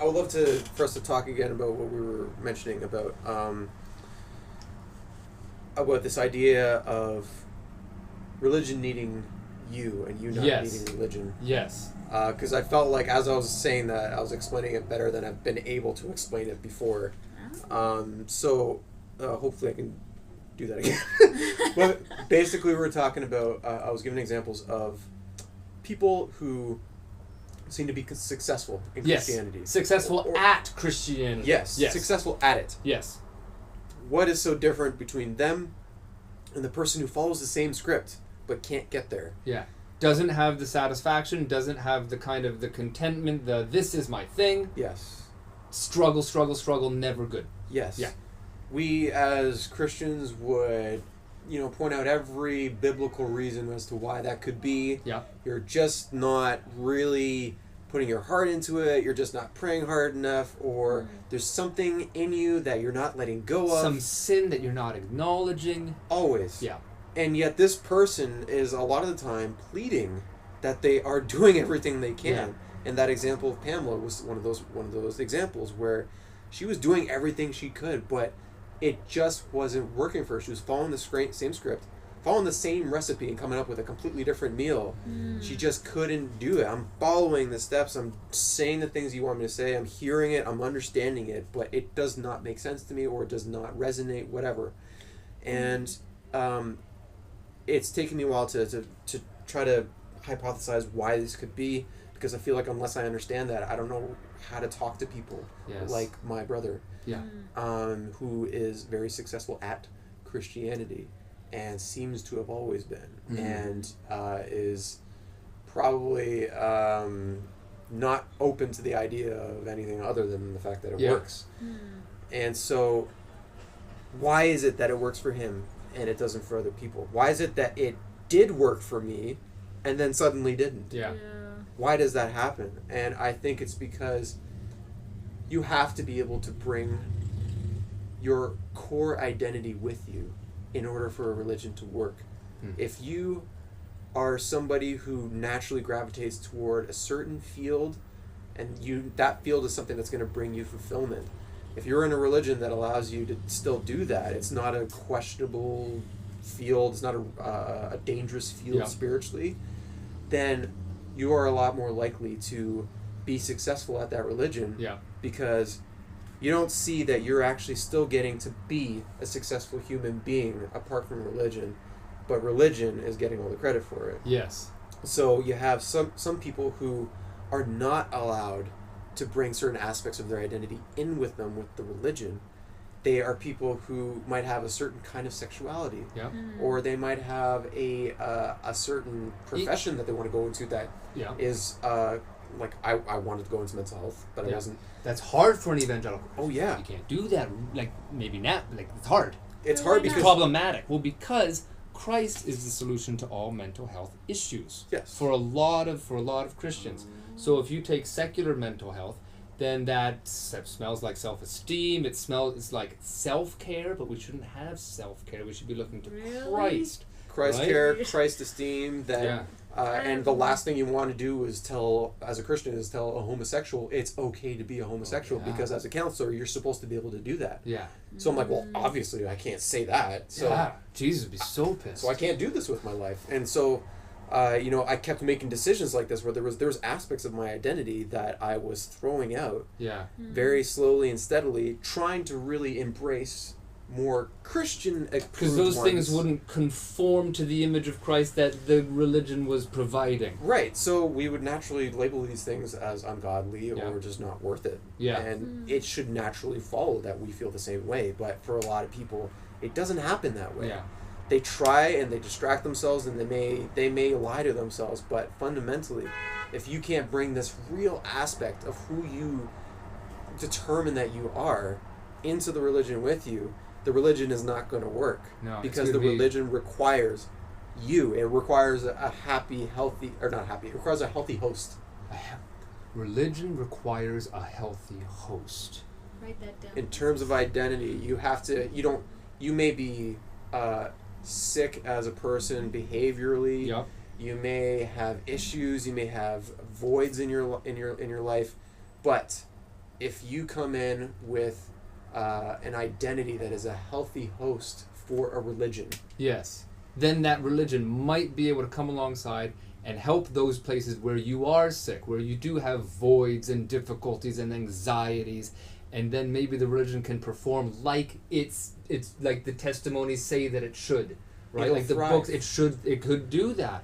I would love for us to talk again about what we were mentioning about this idea of religion needing you and you not needing religion. Yes. Because I felt like as I was saying that, I was explaining it better than I've been able to explain it before. So hopefully I can do that again. But basically we were talking about, I was giving examples of people who seem to be successful in Christianity. Successful at Christianity. Yes, successful at it. Yes. What is so different between them and the person who follows the same script but can't get there? Yeah. Doesn't have the satisfaction, doesn't have the kind of the contentment, the this is my thing. Yes. Struggle, never good. Yes. Yeah. We as Christians would, point out every biblical reason as to why that could be. Yeah. You're just not really putting your heart into it. You're just not praying hard enough, or there's something in you that you're not letting go of. Some sin that you're not acknowledging. Always. Yeah. And yet this person is a lot of the time pleading that they are doing everything they can. Yeah. And that example of Pamela was one of those examples where she was doing everything she could, but it just wasn't working for her. She was following the same script, following the same recipe, and coming up with a completely different meal. She just couldn't do it. I'm following the steps. I'm saying the things you want me to say. I'm hearing it. I'm understanding it, but it does not make sense to me, or it does not resonate, whatever. And it's taken me a while to try to hypothesize why this could be, because I feel like unless I understand that, I don't know how to talk to people like my brother, who is very successful at Christianity and seems to have always been, and is probably not open to the idea of anything other than the fact that it works. And so why is it that it works for him and it doesn't for other people? Why is it that it did work for me and then suddenly didn't? Why does that happen? And I think it's because you have to be able to bring your core identity with you in order for a religion to work. If you are somebody who naturally gravitates toward a certain field, and that field is something that's going to bring you fulfillment, if you're in a religion that allows you to still do that, it's not a questionable field, it's not a dangerous field spiritually, then you are a lot more likely to be successful at that religion, because you don't see that you're actually still getting to be a successful human being apart from religion, but religion is getting all the credit for it. Yes. So you have some people who are not allowed to bring certain aspects of their identity in with them with the religion. They are people who might have a certain kind of sexuality, or they might have a certain profession that they want to go into that is like I wanted to go into mental health, but I wasn't. That's hard for an evangelical. Oh yeah, you can't do that. Like maybe not. Like it's hard. It's hard because it's problematic. Well, because Christ is the solution to all mental health issues. Yes. For a lot of Christians. So if you take secular mental health, then that smells like self-esteem. It's like self-care, but we shouldn't have self-care. We should be looking to Christ. Christ care, Christ esteem. That and the last thing you want to do is as a Christian, is tell a homosexual it's okay to be a homosexual, because as a counselor you're supposed to be able to do that. Yeah. So I'm like, well, obviously I can't say that. So Jesus would be so pissed. So I can't do this with my life, and so. I kept making decisions like this where there was aspects of my identity that I was throwing out very slowly and steadily, trying to really embrace more Christian because those things wouldn't conform to the image of Christ that the religion was providing. Right. So we would naturally label these things as ungodly or just not worth it. Yeah. And it should naturally follow that we feel the same way. But for a lot of people, it doesn't happen that way. Yeah. They try and they distract themselves, and they may lie to themselves, but fundamentally, if you can't bring this real aspect of who you determine that you are into the religion with you, the religion is not going to work. No, because the religion requires you. It requires a happy, healthy, or not happy. It requires a healthy host. Religion requires a healthy host. Write that down. In terms of identity, you have to. You may be sick as a person behaviorally. Yep. You may have issues. You may have voids in your life, but if you come in with an identity that is a healthy host for a religion, Yes. Then that religion might be able to come alongside and help those places where you are sick, where you do have voids and difficulties and anxieties, and then maybe the religion can perform like it's like the testimonies say that it should, right? It'll like the thrive. books, it could do that.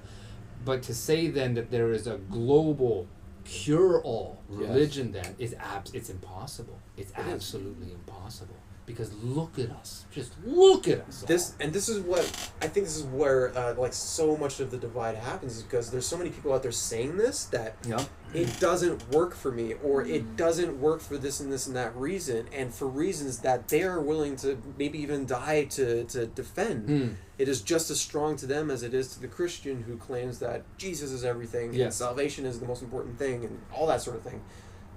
But to say then that there is a global cure-all religion, then it's impossible. It's It is. absolutely impossible. Because look at us, just look at us. This is what I think. This is where like so much of the divide happens, is because there's so many people out there saying this that Yeah. it doesn't work for me, or it doesn't work for this and that reason, and for reasons that they are willing to maybe even die to defend. It is just as strong to them as it is to the Christian who claims that Jesus is everything, and Yes. salvation is the most important thing, and all that sort of thing.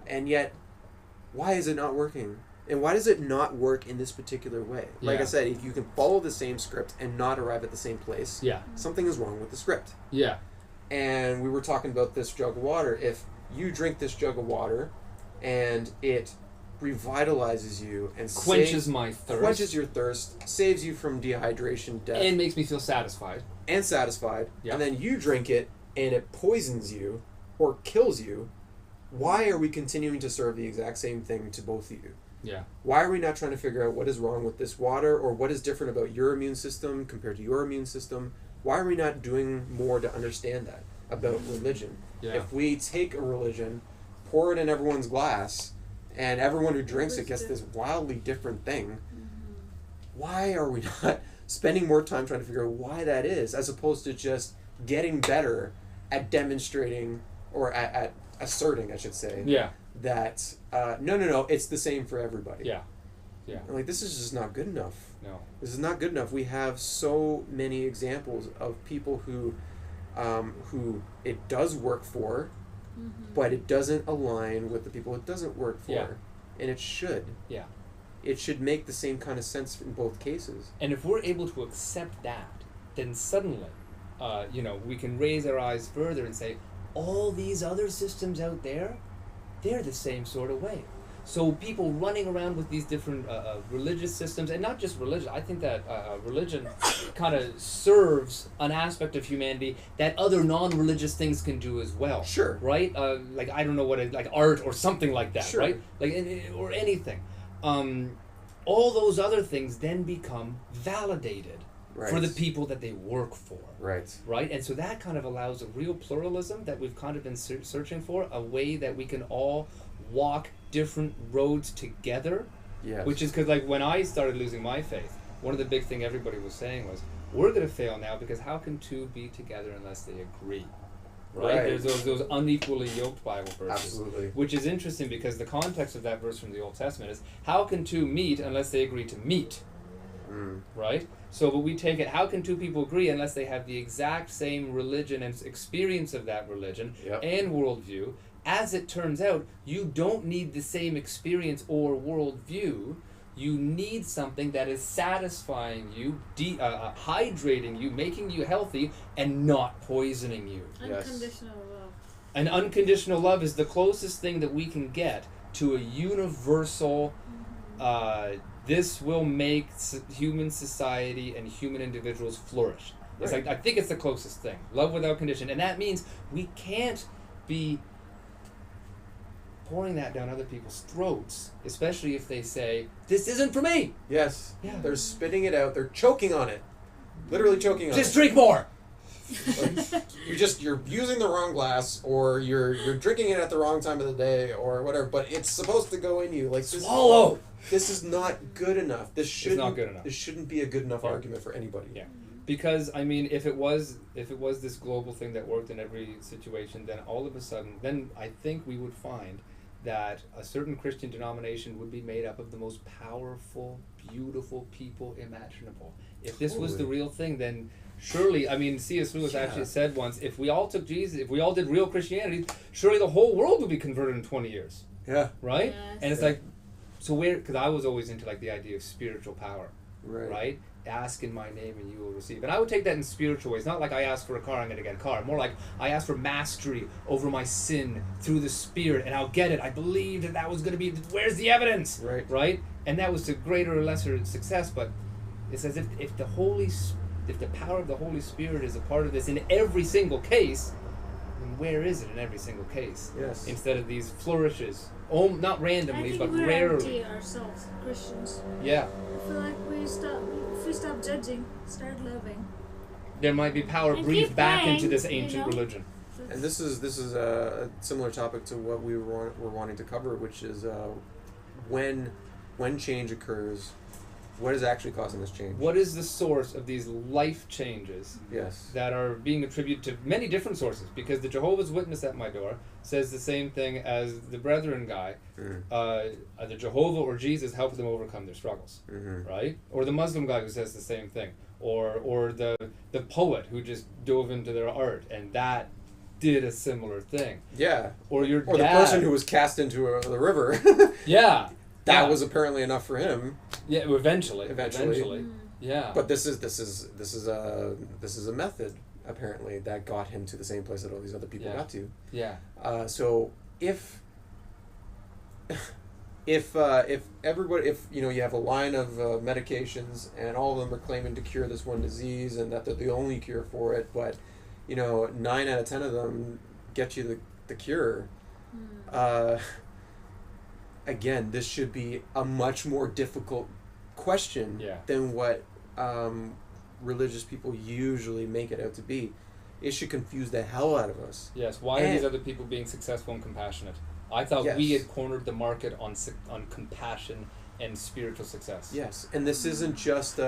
And yet, why is it not working? And why does it not work in this particular way? Like I Yeah. said, if you can follow the same script and not arrive at the same place, Yeah. something is wrong with the script. Yeah. And we were talking about this jug of water. If you drink this jug of water and it revitalizes you and Quenches my thirst. quenches your thirst, saves you from dehydration, death, And makes me feel satisfied. and satisfied, Yeah. and then you drink it and it poisons you or kills you, why are we continuing to serve the exact same thing to both of you? Yeah. Why are we not trying to figure out what is wrong with this water, or what is different about your immune system compared to your immune system? Why are we not doing more to understand that about religion? Yeah. If we take a religion, pour it in everyone's glass, and everyone who drinks it gets this wildly different thing, why are we not spending more time trying to figure out why that is, as opposed to just getting better at demonstrating, or at asserting, I should say, Yeah. that no, it's the same for everybody. Yeah. Yeah. And like, this is just not good enough. No. This is not good enough. We have so many examples of people who it does work for, but it doesn't align with the people it doesn't work for. Yeah. And it should. Yeah. It should make the same kind of sense in both cases. And if we're able to accept that, then suddenly, we can raise our eyes further and say, all these other systems out there, they're the same sort of way. So people running around with these different religious systems, and not just religion, I think that religion kind of serves an aspect of humanity that other non-religious things can do as well. Sure. Right? Like, I don't know what, like art or something like that, Sure. right? Like, or anything. All those other things then become validated Right. for the people that they work for. Right. Right? And so that kind of allows a real pluralism that we've kind of been searching for, a way that we can all walk different roads together. Yes. Which is because, like, when I started losing my faith, one of the big thing everybody was saying was, we're going to fail now because how can two be together unless they agree? Right? Right. There's those unequally yoked Bible verses. Absolutely. Which is interesting because the context of that verse from the Old Testament is, how can two meet unless they agree to meet? Right? So, but we take it, how can two people agree unless they have the exact same religion and experience of that religion Yep. and worldview? As it turns out, you don't need the same experience or worldview. You need something that is satisfying you, hydrating you, making you healthy, and not poisoning you. Yes. Unconditional love. And unconditional love is the closest thing that we can get to a universal, this will make human society and human individuals flourish. It's Right. like, I think it's the closest thing. Love without condition. And that means we can't be pouring that down other people's throats, especially if they say, this isn't for me. Yes. Yeah. They're spitting it out. They're choking on it. Literally choking on Just it. drink more. You're using the wrong glass, or you're drinking it at the wrong time of the day, or whatever. But it's supposed to go in you. Like, Swallow. This is not good enough. This shouldn't. not good enough. This shouldn't be a good enough Yeah. argument for anybody. Yeah. Because, I mean, if it was this global thing that worked in every situation, then all of a sudden, then I think we would find that a certain Christian denomination would be made up of the most powerful, beautiful people imaginable. If this was the Totally. real thing, then surely, I mean, C.S. Lewis actually said once, if we all took Jesus, if we all did real Christianity, surely the whole world would be converted in 20 years, Yeah. right? Yes. And it's like, so where, because I was always into like the idea of spiritual power. right? Ask in my name and you will receive. And I would take that in spiritual ways. Not like I ask for a car, I'm going to get a car. More like I ask for mastery over my sin through the Spirit, and I'll get it. I believed that was going to be, where's the evidence? Right? And that was to greater or lesser success, but it's as if if the power of the Holy Spirit is a part of this in every single case, then where is it in every single case? Yes. Instead of these flourishes, not randomly, but we're rarely. empty ourselves, Christians. Yeah. I feel like if we stop judging, start loving. There might be power And breathed keep back praying, into this ancient you know? religion. And this is a similar topic to what we were wanting to cover, which is when change occurs, what is actually causing this change? What is the source of these life changes Yes. that are being attributed to many different sources? Because the Jehovah's Witness at my door says the same thing as the Brethren guy. The Jehovah or Jesus helped them overcome their struggles, right? Or the Muslim guy who says the same thing. Or the poet who just dove into their art and that did a similar thing. Yeah. Or the person who was cast into the river. Yeah. That was apparently enough for him. Yeah, eventually. Yeah. But this is a method apparently that got him to the same place that all these other people got to. Yeah. So if everybody, you have a line of medications and all of them are claiming to cure this one disease and that they're the only cure for it, but 9 out of 10 of them get you the cure. Again, this should be a much more difficult question than what religious people usually make it out to be. It should confuse the hell out of us. Yes. Why are these other people being successful and compassionate? I thought we had cornered the market on compassion and spiritual success. Yes, and this isn't just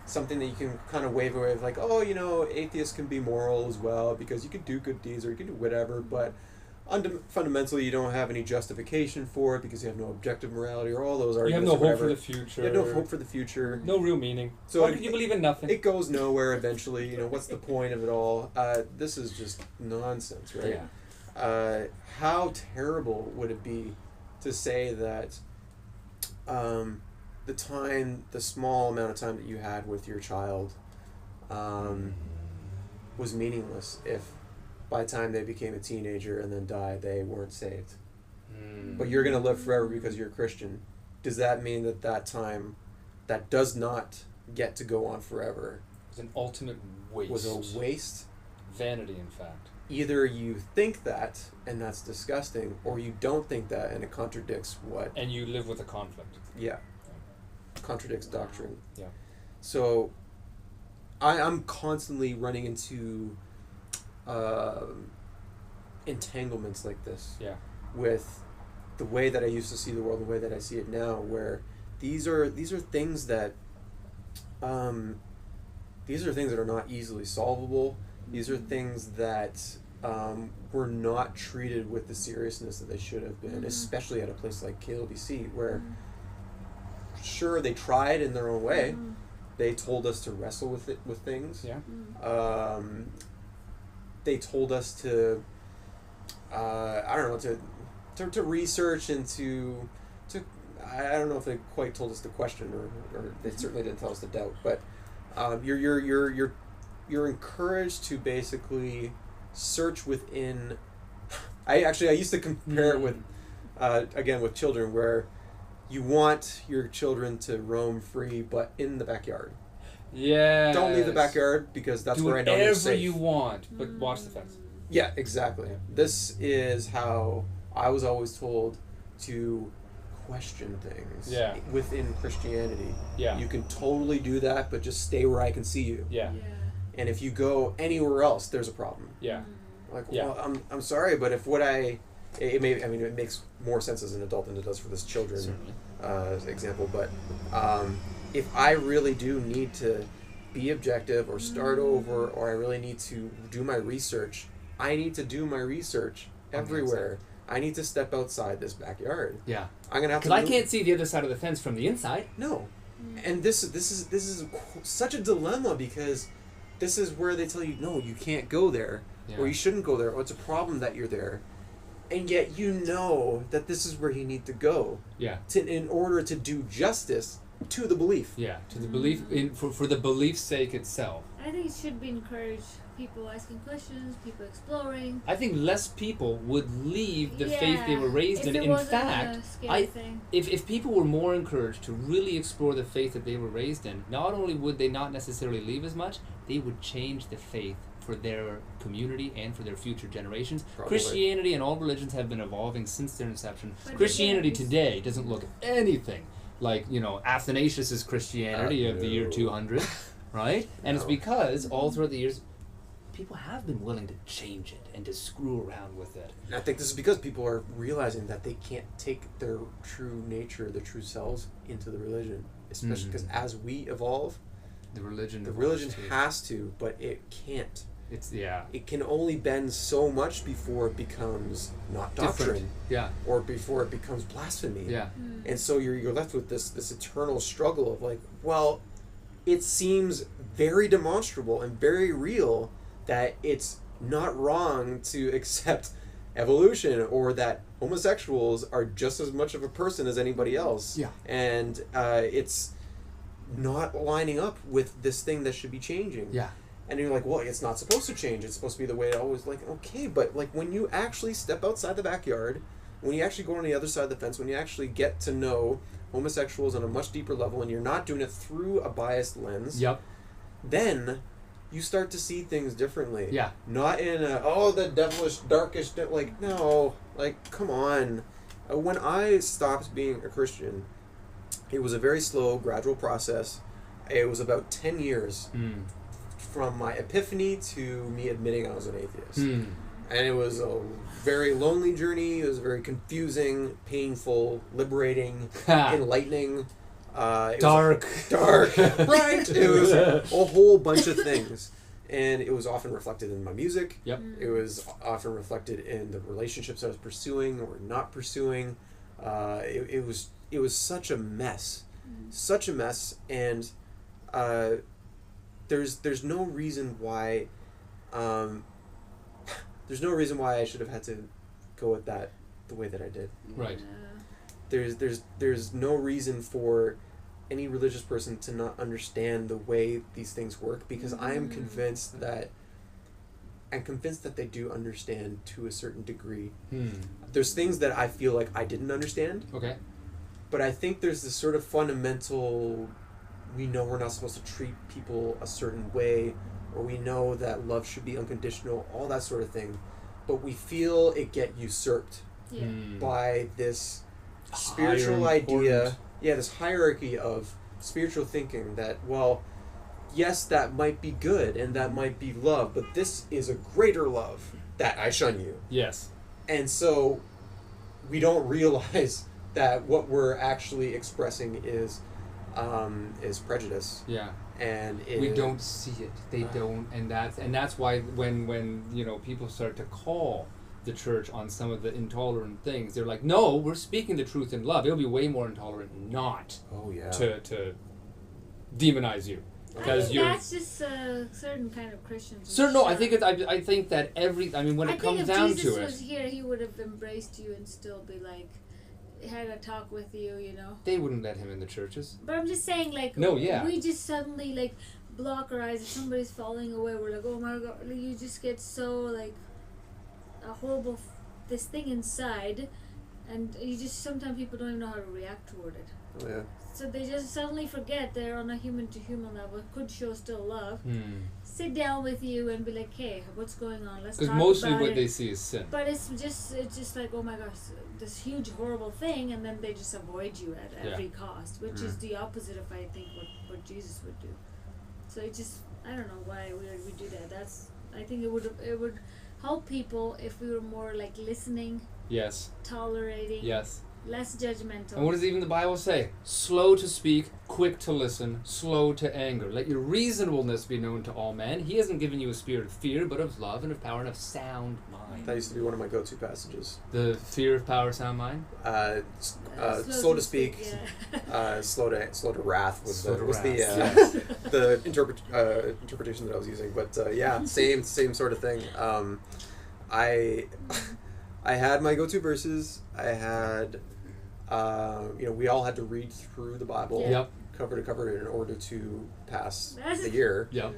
something that you can kind of wave away with, like, atheists can be moral as well because you can do good deeds or you can do whatever, but fundamentally you don't have any justification for it because you have no objective morality or all those arguments. You have no hope for the future. You have no hope for the future. No real meaning. So why could you believe in nothing? It goes nowhere eventually. What's the point of it all? This is just nonsense, right? Yeah. How terrible would it be to say that the small amount of time that you had with your child was meaningless if by the time they became a teenager and then died, they weren't saved. But you're going to live forever because you're a Christian. Does that mean that time that does not get to go on forever was an ultimate waste? Was a waste? Vanity, in fact. Either you think that, and that's disgusting, or you don't think that, and it contradicts what... And you live with a conflict. Yeah. Contradicts doctrine. Yeah. So, I'm constantly running into entanglements like this. Yeah. With the way that I used to see the world, the way that I see it now, where these are things that are not easily solvable. These are things that were not treated with the seriousness that they should have been, especially at a place like KLBC, where sure, they tried in their own way. They told us to wrestle with things. Yeah. They told us to to research and to I don't know if they quite told us to question or they certainly didn't tell us to doubt, but you're encouraged to basically search within. I used to compare it with again with children, where you want your children to roam free, but in the backyard. Yeah. Don't leave the backyard because that's where I know you're safe. Do whatever you want, but watch the fence. Yeah, exactly. This is how I was always told to question things within Christianity. Yeah. You can totally do that, but just stay where I can see you. Yeah. And if you go anywhere else, there's a problem. Yeah. Like, well, I'm sorry, but if it makes more sense as an adult than it does for this children example, but if I really do need to be objective or start over, or I really need to do my research, I need to do my research everywhere. I need to step outside this backyard. Yeah. I'm gonna have to. Because I can't see the other side of the fence from the inside. No, and this is such a dilemma, because this is where they tell you, no, you can't go there, or you shouldn't go there, or it's a problem that you're there, and yet you know that this is where you need to go. Yeah. In order to do justice to the belief. Yeah, to the belief for the belief's sake itself. I think it should be encouraged. People asking questions, people exploring. I think less people would leave the faith they were raised in. If it In wasn't fact, a scary thing. if people were more encouraged to really explore the faith that they were raised in, not only would they not necessarily leave as much, they would change the faith for their community and for their future generations. Probably. Christianity and all religions have been evolving since their inception. But Christianity again, today doesn't look anything like, Athanasius' Christianity of the year no. 200, right? And it's No. because all throughout the years, people have been willing to change it and to screw around with it. And I think this is because people are realizing that they can't take their true nature, their true selves into the religion. Especially because as we evolve, The religion the religion has to, but it can't. It's It can only bend so much before it becomes not doctrine, different. Yeah. or before it becomes blasphemy. Yeah. And so you're left with this eternal struggle of like, well, it seems very demonstrable and very real that it's not wrong to accept evolution, or that homosexuals are just as much of a person as anybody else. Yeah. And it's not lining up with this thing that should be changing. Yeah. And you're like, well, it's not supposed to change. It's supposed to be the way it always, like, okay, but like when you actually step outside the backyard, when you actually go on the other side of the fence, when you actually get to know homosexuals on a much deeper level, and you're not doing it through a biased lens, Yep. then you start to see things differently. Yeah. Not in a, the devilish, darkish, like, no, like, come on. When I stopped being a Christian, it was a very slow, gradual process. It was about 10 years from my epiphany to me admitting I was an atheist. And it was a very lonely journey. It was very confusing, painful, liberating, enlightening. Dark. Dark. Right. It was a whole bunch of things. And it was often reflected in my music. Yep. It was often reflected in the relationships I was pursuing or not pursuing. It was such a mess. Such a mess. And there's no reason why I should have had to go with that the way that I did. Right. There's no reason for any religious person to not understand the way these things work, because I am convinced that they do understand to a certain degree. There's things that I feel like I didn't understand. Okay. But I think there's this sort of fundamental, we know we're not supposed to treat people a certain way, or we know that love should be unconditional, all that sort of thing. But we feel it get usurped by this spiritual idea, this hierarchy of spiritual thinking that, well, yes, that might be good and that might be love, but this is a greater love, that I shun you. Yes. And so we don't realize that what we're actually expressing is prejudice. Yeah. And We don't see it. They don't, and that's why when people start to call the church on some of the intolerant things, they're like, no, we're speaking the truth in love. It'll be way more intolerant not to demonize you, because you're that's just a certain kind of Christians. No, I think I think that when it comes down if Jesus to it, was here, he would have embraced you and still be like, had a talk with you, they wouldn't let him in the churches. But I'm just saying, like, we just suddenly like block our eyes. If somebody's falling away, we're like, oh my god, like, you just get so like a horrible this thing inside, and you just sometimes people don't even know how to react toward it. Oh, yeah. So they just suddenly forget they're on a human to human level, could show still love. Sit down with you and be like, hey, what's going on? Let's talk about it. Because mostly what they see is sin. But it's just like, oh my gosh, this huge horrible thing, and then they just avoid you at every cost, which is the opposite of, I think, what Jesus would do. So it just, I don't know why we do that. I think it would help people if we were more like listening, Yes. tolerating, Yes. less judgmental. And what does even the Bible say? Slow to speak, quick to listen, slow to anger. Let your reasonableness be known to all men. He hasn't given you a spirit of fear, but of love and of power and of sound mind. That used to be one of my go-to passages. The fear of power, sound mind? Slow to speak, slow to wrath was the interpretation that I was using. But same sort of thing. I had my go-to verses. I had, we all had to read through the Bible. Yep. cover to cover in order to pass the year. Yeah.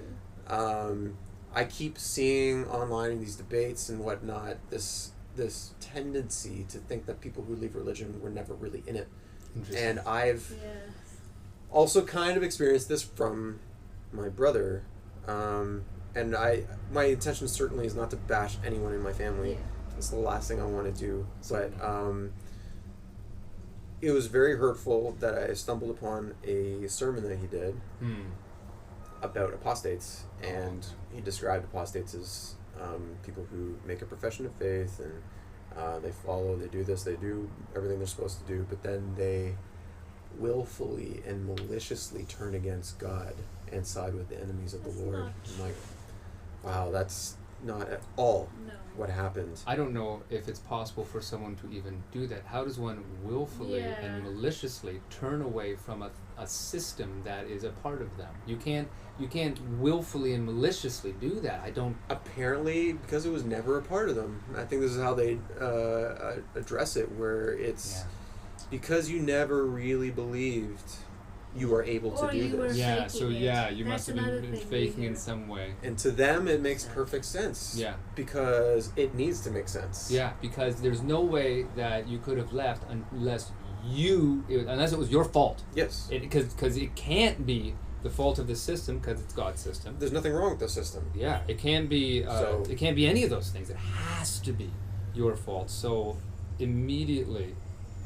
I keep seeing online in these debates and whatnot this tendency to think that people who leave religion were never really in it. And I've also kind of experienced this from my brother. And my intention certainly is not to bash anyone in my family. Yeah. It's the last thing I want to do. But it was very hurtful that I stumbled upon a sermon that he did about apostates, and he described apostates as people who make a profession of faith, and they do this, they do everything they're supposed to do, but then they willfully and maliciously turn against God and side with the enemies of the Lord. I'm like, wow, that's not at all what happened. I don't know if it's possible for someone to even do that. How does one willfully and maliciously turn away from a system that is a part of them? You can't willfully and maliciously do that. I don't. Apparently, because it was never a part of them. I think this is how they address it, where it's because you never really believed you are able to do this. Yeah, so you must have been faking in some way. And to them, it makes perfect sense. Yeah. Because it needs to make sense. Yeah, because there's no way that you could have left unless it was your fault. Yes. Because it can't be the fault of the system because it's God's system. There's nothing wrong with the system. Yeah, it can't be. It can't be any of those things. It has to be your fault. So immediately,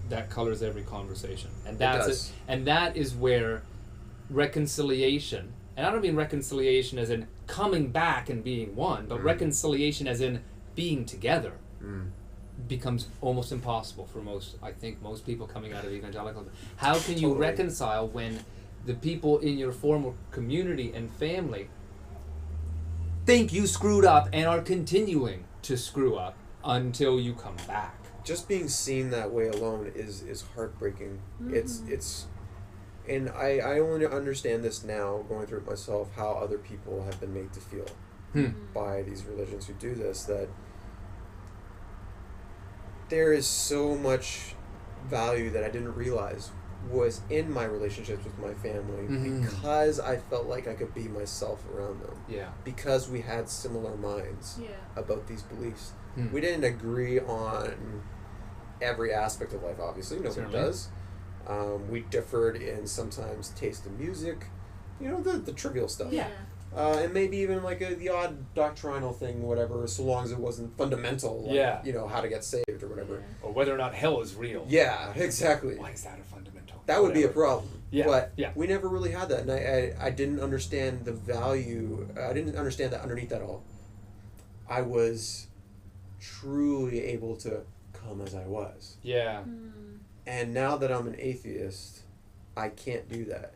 that colors every conversation, and that's it. And that is where reconciliation. And I don't mean reconciliation as in coming back and being one, but reconciliation as in being together. Becomes almost impossible for most people coming out of evangelical. How can you reconcile when the people in your former community and family think you screwed up and are continuing to screw up until you come back? Just being seen that way alone is heartbreaking. It's and I only understand this now, going through it myself, how other people have been made to feel by these religions who do this, that there is so much value that I didn't realize was in my relationships with my family because I felt like I could be myself around them. Yeah. Because we had similar minds about these beliefs. We didn't agree on every aspect of life, obviously. Nobody does. We differed in sometimes taste in music, the trivial stuff. Yeah. And maybe even like the odd doctrinal thing, whatever, so long as it wasn't fundamental, like, how to get saved or whatever. Yeah. Or whether or not hell is real. Yeah, exactly. Why is that a fundamental? That would be a problem. Yeah. But we never really had that, and I didn't understand the value. I didn't understand that underneath that all, I was truly able to come as I was. Yeah. And now that I'm an atheist, I can't do that.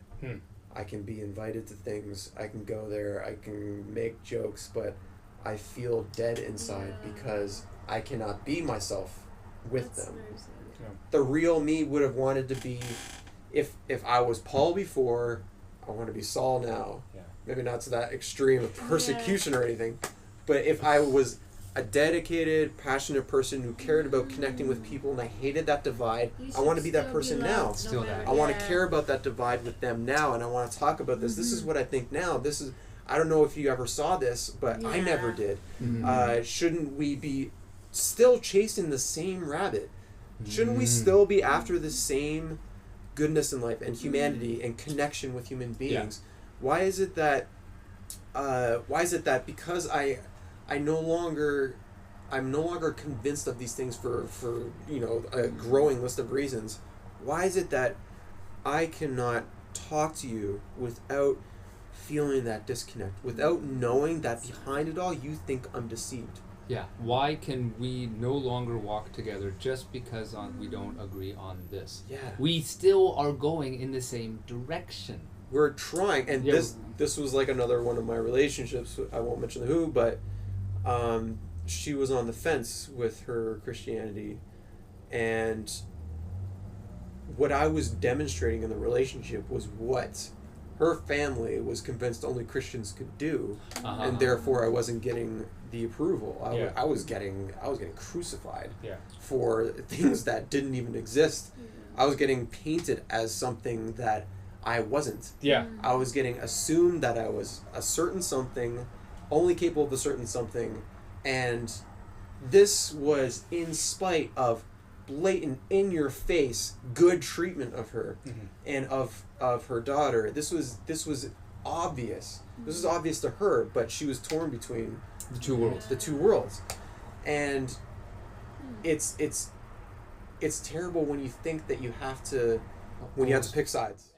I can be invited to things, I can go there, I can make jokes, but I feel dead inside because I cannot be myself with them. Yeah. The real me would have wanted to be, if I was Paul before, I want to be Saul now. Yeah. Maybe not to that extreme of persecution or anything, but if I was a dedicated, passionate person who cared about connecting with people and I hated that divide, I want to be that person now. I want to care about that divide with them now, and I want to talk about this. This is what I think now. I don't know if you ever saw this, but I never did. Shouldn't we be still chasing the same rabbit? Shouldn't we still be after the same goodness in life and humanity and connection with human beings? Why is it that because I'm no longer convinced of these things for a growing list of reasons, why is it that I cannot talk to you without feeling that disconnect, without knowing that behind it all you think I'm deceived? Yeah. Why can we no longer walk together just because we don't agree on this? Yeah. We still are going in the same direction. We're trying, and this was like another one of my relationships. I won't mention who, but she was on the fence with her Christianity, and what I was demonstrating in the relationship was what her family was convinced only Christians could do, and therefore I wasn't getting the approval. I was getting crucified for things that didn't even exist. I was getting painted as something that I wasn't. Yeah. I was getting assumed that I was a certain something, only capable of a certain something, and this was in spite of blatant, in your face, good treatment of her and of her daughter. This was obvious. This was obvious to her, but she was torn between The two worlds. the two worlds, and it's terrible when you think that you have to pick sides.